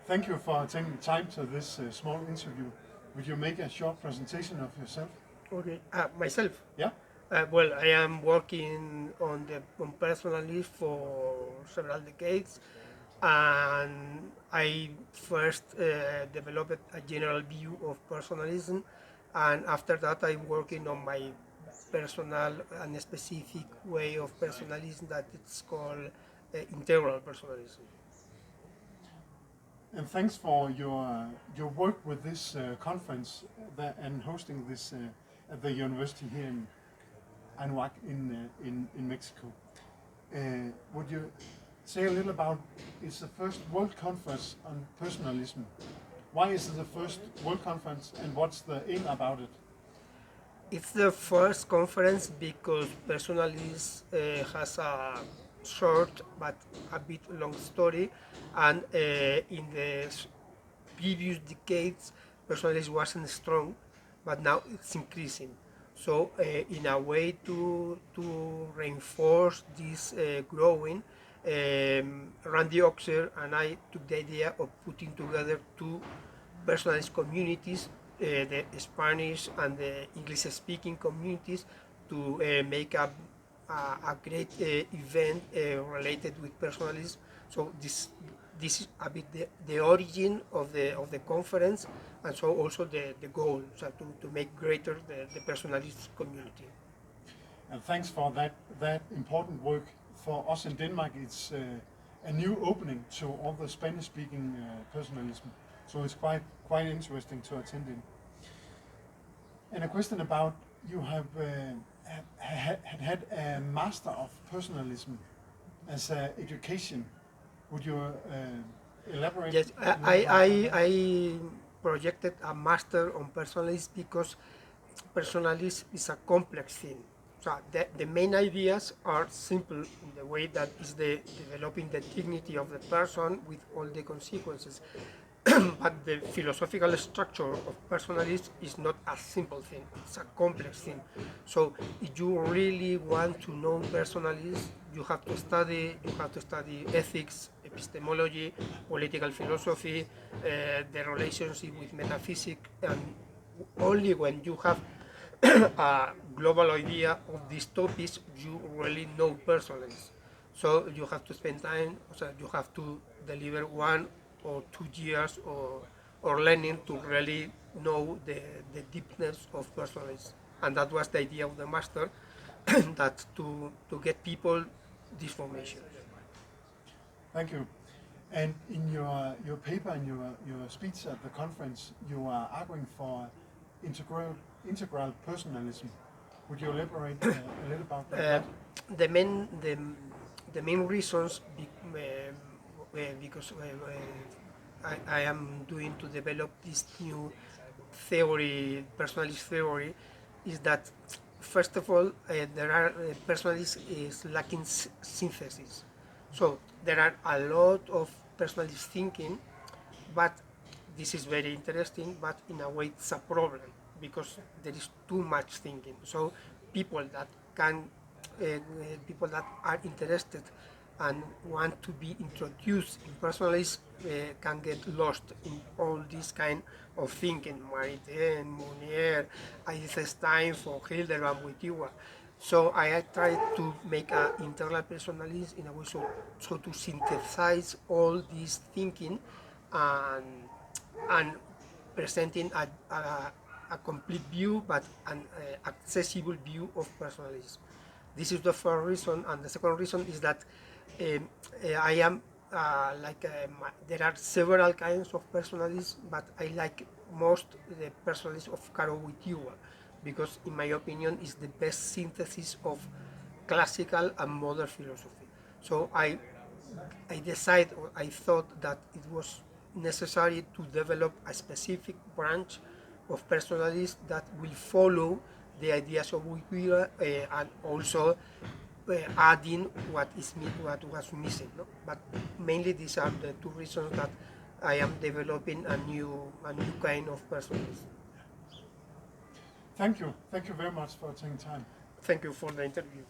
Thank you for taking time to this small interview. Would you make a short presentation of yourself? Okay, myself. Yeah? Well, I am working on personalism for several decades, and I first developed a general view of personalism, and after that, I'm working on my personal and specific way of personalism that it's called integral personalism. And thanks for your work with this conference and hosting this at the university here in Anuak in Mexico. Would you say a little about, it's the first World Conference on Personalism. Why is it the first World Conference and what's the aim about it? It's the first conference because personalism has a short but a bit long story, and in the previous decades, personalism wasn't strong, but now it's increasing. So, in a way to reinforce this growing, Randy Oxer and I took the idea of putting together two personalist communities, the Spanish and the English-speaking communities, to make a great event related with personalism. So this is a bit the origin of the conference, and so also the goal, so to make greater the personalist community. And thanks for that important work. For us in Denmark, it's a new opening to all the Spanish-speaking personalism. So it's quite interesting to attend in. And a question about, you have had a Master of Personalism as an education. Would you elaborate? Yes, I projected a master on personalism because personalism is a complex thing. So the main ideas are simple in the way that is developing the dignity of the person with all the consequences. But the philosophical structure of personalism is not a simple thing, it's a complex thing. So if you really want to know personalism, you have to study ethics, epistemology, political philosophy, the relationship with metaphysics, and only when you have a global idea of these topics, you really know personalism. So you have to spend time, so you have to deliver 1 or 2 years or learning to really know the deepness of personalism. And that was the idea of the master, that to get people this formation. Thank you. And in your paper and your speech at the conference, you are arguing for integral personalism. Would you elaborate a little about that? The main reasons because I am doing to develop this new theory, personalist theory, is that first of all there are personalism is lacking synthesis. So there are a lot of personalist thinking, but this is very interesting, but in a way it's a problem because there is too much thinking. So people that can, people that are interested and want to be introduced in personalism can get lost in all this kind of thinking, Maritain, Mounier, Eisenstein, for Hildebrand, Wittiwa. So I tried to make an internal personalism in a way so to synthesize all this thinking and presenting a complete view, but an accessible view of personalism. This is the first reason, and the second reason is that I am there are several kinds of personalism, but I like most the personalism of Karol Wojtyła, because in my opinion is the best synthesis of classical and modern philosophy. So I thought that it was necessary to develop a specific branch of personalism that will follow the ideas of Wojtyła and also adding what was missing. No? But mainly these are the two reasons that I am developing a new kind of personalism. Thank you very much for taking time. Thank you for the interview.